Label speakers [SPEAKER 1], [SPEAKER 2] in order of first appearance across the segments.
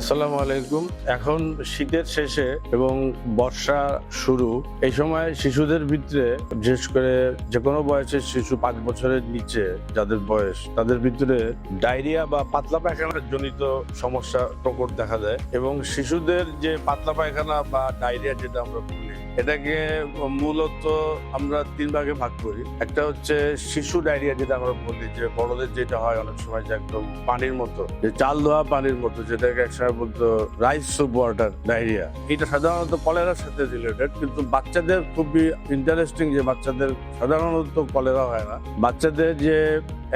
[SPEAKER 1] আসসালামু আলাইকুম। এখন শীতের শেষে এবং বর্ষা শুরু, এই সময় শিশুদের ভিতরে, বিশেষ করে যে কোনো বয়সের শিশু 5 বছরের নিচে যাদের বয়স, তাদের ভিতরে ডায়রিয়া বা পাতলা পায়খানা জনিত সমস্যা প্রকট দেখা দেয়। এবং শিশুদের যে পাতলা পায়খানা বা ডায়রিয়া যেটা আমরা বলি, এটাকে মূলত আমরা 3 ভাগে ভাগ করি। একটা হচ্ছে শিশু ডায়রিয়া, যেটা আমরা বলি যে বড়দের যেটা হয় অনেক সময়, যে একদম পানির মতো, যে চাল ধোয়া পানির মতো, যেটাকে একসময় বলতো রাইস সুপ ওয়াটার ডায়রিয়া। এটা সাধারণত কলেরার সাথে রিলেটেড, কিন্তু বাচ্চাদের খুবই ইন্টারেস্টিং যে বাচ্চাদের সাধারণত কলেরা হয় না। বাচ্চাদের যে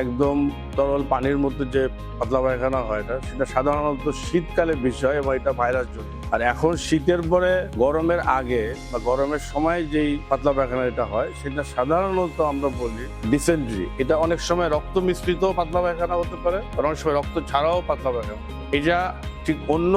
[SPEAKER 1] একদম তরল পানির মধ্যে যে পাতলা পায়খানা হয় না, সেটা সাধারণত শীতকালে বেশি হয় এবং এটা ভাইরাস জনিত। আর এখন শীতের পরে গরমের আগে বা গরমের সময় যেই পাতলা পায়খানা এটা হয়, সেটা সাধারণত আমরা বলি ডিসেন্ট্রি। এটা অনেক সময় রক্ত মিশ্রিত পাতলা পায়খানা হতে পারে, অনেক সময় রক্ত ছাড়াও পাতলা পায়খানা। এটা ঠিক অন্য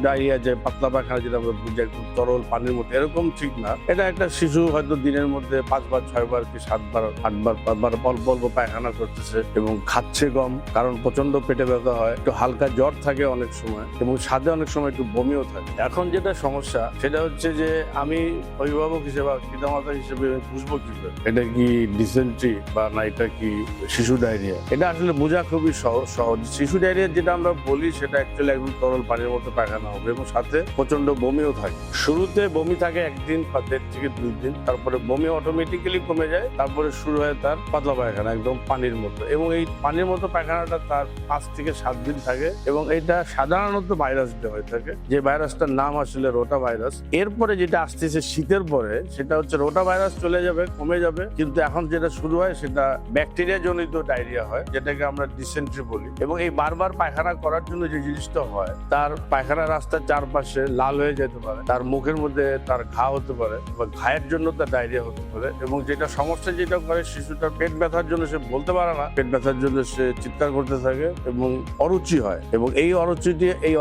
[SPEAKER 1] ডায়রিয়া যে পাতলা পায়খানা যেটা আমরা বুঝি একদম তরল পানির মতো, এরকম ঠিক না। এটা একটা শিশু হয়তো দিনের মধ্যে 5 বার 6 বার কি 7 বার 8 বার 5 বার অল্প অল্প পায়খানা করতেছে এবং খাচ্ছে কম, কারণ প্রচন্ড পেটে ব্যথা হয়, একটু হালকা জ্বর থাকে অনেক সময়, এবং সাথে অনেক সময় একটু বমিও থাকে। এখন যেটা সমস্যা সেটা হচ্ছে যে আমি অভিভাবক হিসেবে, পিতামাতা হিসেবে বুঝবো কি করে এটা কি ডিসেন্ট্রি বা না এটা কি শিশু ডায়রিয়া। এটা আসলে বোঝা খুবই সহজ। শিশু ডায়রিয়া যেটা আমরা বলি সেটা অ্যাকচুয়ালি একদম তরল পানির মতো পায়খানা হবে এবং সাথে প্রচন্ড বমিও থাকে। শুরুতে বমি থাকে 1 দিন বা 1.5 থেকে 2 দিন, তারপরে বমি অটোমেটিক্যালি কমে যায়, তারপরে শুরু হয় তার পাতলা পায়খানা একদম পানির মতো। এবং এই পানির মতো পায়খানাটা তার 5 থেকে 7 দিন থাকে এবং এটা সাধারণত ভাইরাস দিয়ে হয়ে থাকে, যে ভাইরাসটার নাম আসলে রোটা ভাইরাস। এরপরে যেটা আসতেছে শীতের পরে, সেটা হচ্ছে রোটা ভাইরাস চলে যাবে, কমে যাবে, কিন্তু এখন যেটা শুরু হয় সেটা ব্যাকটেরিয়া জনিত ডায়রিয়া হয়, যেটাকে আমরা ডিসেন্ট্রি বলি। এবং এই বারবার পায়খানা করার জন্য যে জিনিসটা হয়, তার পায়খানা রাস্তার চারপাশে লাল হয়ে যেতে পারে, তার মুখের মধ্যে তার ঘা হতে পারে বা ঘায়ের জন্য তার ডায়রিয়া হতে পারে। এবং যেটা সমস্যা যেটা করে, শিশুটার পেট ব্যথার জন্য সে বলতে পারে না, পেট ব্যথার জন্য সে চিৎকার করতে থাকে এবং অরুচি হয়। এবং এই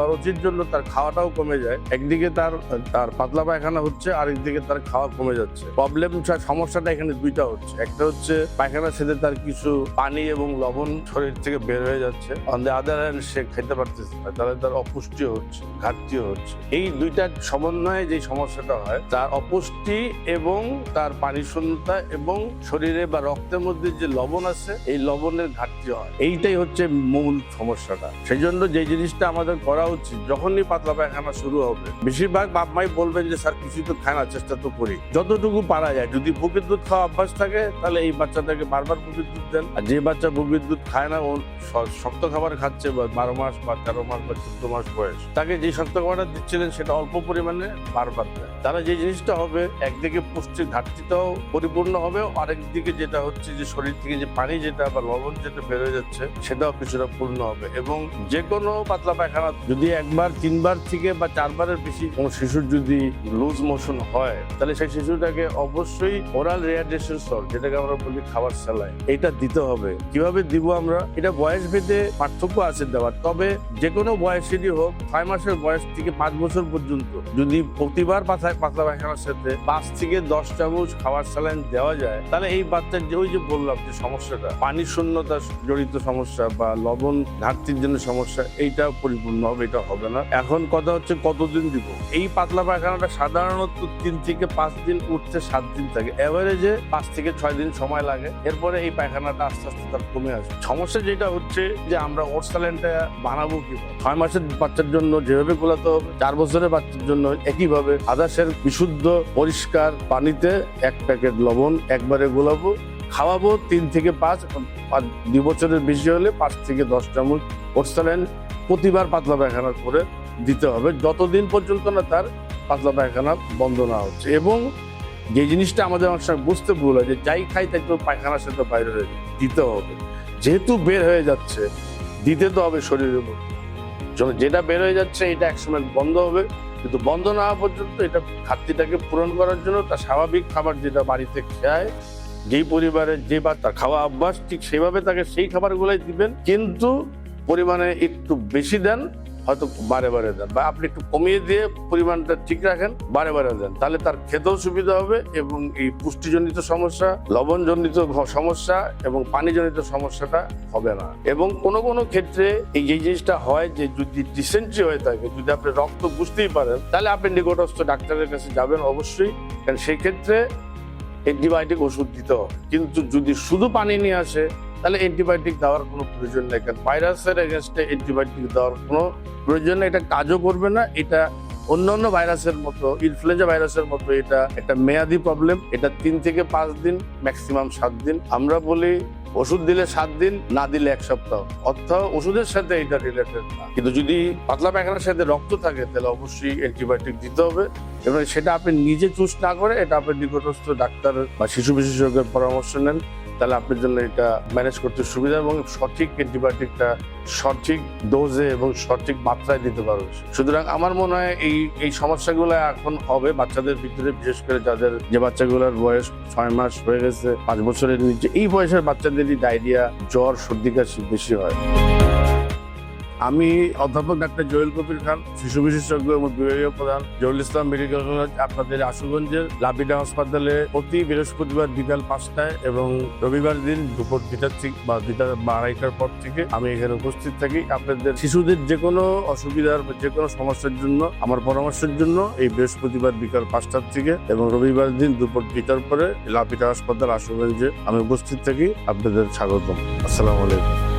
[SPEAKER 1] অরুচির জন্য তার খাওয়াটাও কমে যায়। একদিকে তার পাতলা পায়খানা হচ্ছে, আরেকদিকে তার খাওয়া কমে যাচ্ছে। সমস্যাটা এখানে দুইটা হচ্ছে। একটা হচ্ছে পায়খানার সাথে তার কিছু পানি এবং লবণ শরীর থেকে বের হয়ে যাচ্ছে, অন দ্য আদার হ্যান্ড সে খেতে পারতেছে না, তাহলে তার অপুষ্টিও হচ্ছে, ঘাটতিও হচ্ছে। এই দুইটার সমন্বয়ে যে সমস্যাটা হয়, তার অপুষ্টি এবং তার পানি শূন্যতা এবং শরীরে বা রক্তের মধ্যে যে লবণ আছে, এই লবণের ঘাটতি হয়। এইটাই হচ্ছে মূল সমস্যাটা। সেই জন্য যে জিনিসটা আমাদের করা উচিত, যখনই পাতলা পায়খানা শুরু হবে, বেশিরভাগ বাপ মাই বলবেন যে স্যার কিছু তো খায় না, চেষ্টা তো করি, যতটুকু পারা যায়। যদি বুকের দুধ খাওয়া অভ্যাস থাকে, তাহলে এই বাচ্চাটাকে বারবার বুকের দুধ দেন। আর যে বাচ্চা বুকের দুধ খায় না, ও শক্ত খাবার খাচ্ছে, 12 মাস বা 13 মাস বা 14 মাস বয়স, তাকে যে শক্ত খাবারটা দিচ্ছিলেন সেটা অল্প পরিমাণে বারবার দেয়। তারা যে জিনিসটা হবে, একদিকে পুষ্টির ঘাটতিটাও পরিপূর্ণ হবে, আরেকদিকে যেটা হচ্ছে যে শরীর থেকে যে পানি যেটা বা লবণ যেটা বের হয়ে যাচ্ছে, সেটাও কিছুটা পূর্ণ হবে। এবং যে কোনো পাতলা পায়খানা যদি 1 বার 3 বার থেকে বা 4 বারের বেশি কোনো শিশুর যদি লুজ মোশন হয়, তাহলে সেই শিশুটাকে অবশ্যই ওরাল রিহাইড্রেশন সল্ট, যেটাকে আমরা বলি খাবার স্যালাইন, এটা দিতে হবে। কিভাবে দিব আমরা, এটা বয়স ভেদে পার্থক্য আছে দেওয়ার, তবে যে কোনো বয়সেরই হোক, 6 মাসের বয়স থেকে 5 বছর পর্যন্ত যদি প্রতিবার পাতলা পায়খানার সাথে 5 থেকে 10 চামচ খাবার স্যালাইন দেওয়া যায়, তাহলে এই বাচ্চার যে ওই যে বললাম যে সমস্যাটা, পানি শূন্যতা জড়িত সমস্যা বা লবণ ঘাটতির জন্য সমস্যা, এইটা পরিপূর্ণ হবে। এটা হবে না। এখন কথা হচ্ছে কতদিন দিব। এই পাতলা পায়খানাটা সাধারণত 3 থেকে 5 দিন, উঠতে 7 দিন থাকে, এভারেজে 5 থেকে 6 দিন সময় লাগে। এরপরে এই পায়খানাটা আস্তে আস্তে তার কমে আসে। সমস্যা যেটা হচ্ছে যে আমরা ওটস স্যালাইনটা বানাবো কিভাবে। 6 মাসের বাচ্চার জন্য যেভাবে গোলাতে হবে, 4 বছরের বাচ্চার জন্য একইভাবে আদার্সের বিশুদ্ধ পরিষ্কার পানিতে 1 প্যাকেট লবণ একবারে গোলাবো, খাওয়াবো 3 থেকে 5, 2 বছরের বেশি হলে 5 থেকে 10 চামচ ওটস স্যালাইন প্রতিবার পাতলা পায়খানা করে দিতে হবে, যতদিন পর্যন্ত না তার পাতলা পায়খানা বন্ধ না হচ্ছে। এবং যে জিনিসটা আমাদের অনেক সময় বুঝতে ভুল হয়, যে যাই খাই তাই তো পায়খানার সাথে বাইরে হয়ে যায়, দিতে হবে। যেহেতু বের হয়ে যাচ্ছে, দিতে তো হবে শরীরের মধ্যে। যেটা বের হয়ে যাচ্ছে এটা একসময় বন্ধ হবে, কিন্তু বন্ধ না হওয়া পর্যন্ত এটা ঘাটতিটাকে পূরণ করার জন্য তার স্বাভাবিক খাবার যেটা বাড়িতে খায়, যেই পরিবারের যে বা তার খাওয়া অভ্যাস, ঠিক সেভাবে তাকে সেই খাবারগুলোই দিবেন, কিন্তু পরিমাণে একটু বেশি দেন হয়তো বারে বারে দেন, বা আপনি একটু কমিয়ে দিয়ে পরিমাণটা ঠিক রাখেন, বারে বারে দেন, তাহলে তার খেতেও সুবিধা হবে এবং এই পুষ্টিজনিত সমস্যা, লবণজনিত সমস্যা এবং পানিজনিত সমস্যাটা হবে না। এবং কোনো কোনো ক্ষেত্রে এই যে জিনিসটা হয় যে যদি ডিসেন্ট্রি হয়ে থাকে, যদি আপনি রক্ত বুঝতেই পারেন, তাহলে আপনি নিকটস্থ ডাক্তারের কাছে যাবেন অবশ্যই, কারণ সেই ক্ষেত্রে অ্যান্টিবায়োটিক ওষুধ দিতে হবে। কিন্তু যদি শুধু পানি নিয়ে আসে তাহলে অ্যান্টিবায়োটিক দেওয়ার কোনো প্রয়োজন নেই, কারণ ভাইরাসের এগেনস্টে অ্যান্টিবায়োটিক দেওয়ার কোনো প্রয়োজন নেই, এটা কাজও করবে না। এটা অন্যান্য ভাইরাসের মতো, ইনফ্লুয়েঞ্জা ভাইরাসের মতো এটা একটা মেয়াদি প্রবলেম, এটা 3 থেকে 5 দিন, ম্যাক্সিমাম 7 দিন। আমরা বলি ওষুধ দিলে 7 দিন, না দিলে 1 সপ্তাহ, অর্থাৎ ওষুধের সাথে এটা রিলেটেড না। কিন্তু যদি পাতলা পায়খানার সাথে রক্ত থাকে তাহলে অবশ্যই অ্যান্টিবায়োটিক দিতে হবে, এবং সেটা আপনি নিজে চুজ না করে এটা আপনি নিকটস্থ ডাক্তার বা শিশু বিশেষজ্ঞের পরামর্শ নেন, তাহলে আপনার জন্য এটা ম্যানেজ করতে সুবিধা এবং সঠিক অ্যান্টিবায়োটিকটা সঠিক ডোজে এবং সঠিক মাত্রায় দিতে পারবে। সুতরাং আমার মনে হয় এই সমস্যাগুলো এখন হবে বাচ্চাদের ভিতরে, বিশেষ করে যাদের যে বাচ্চাগুলোর বয়স 6 মাস হয়ে গেছে, 5 বছরের নিচে, এই বয়সের বাচ্চাদেরই ডায়রিয়া, জ্বর, সর্দি কাশি বেশি হয়। আমি অধ্যাপক ডাক্তার জহিল কবির খান, শিশু বিশেষজ্ঞ এবং বিভাগীয় প্রধান, জহুরুল ইসলাম মেডিকেল কলেজ, আপনাদের আশুগঞ্জের লাবিডা হাসপাতালে প্রতি বৃহস্পতিবার বিকাল 5টায় এবং রবিবার দিন দুপুর 2টা থেকে বা 2টা বা 2:30টার পর থেকে আমি এখানে উপস্থিত থাকি। আপনাদের শিশুদের যে কোনো অসুবিধার, যে কোনো সমস্যার জন্য, আমার পরামর্শের জন্য এই বৃহস্পতিবার বিকাল 5টার থেকে এবং রবিবার দিন দুপুর 2টার পরে লাবিডা হাসপাতাল আশুগঞ্জে আমি উপস্থিত থাকি। আপনাদের স্বাগতম। আসসালামু আলাইকুম।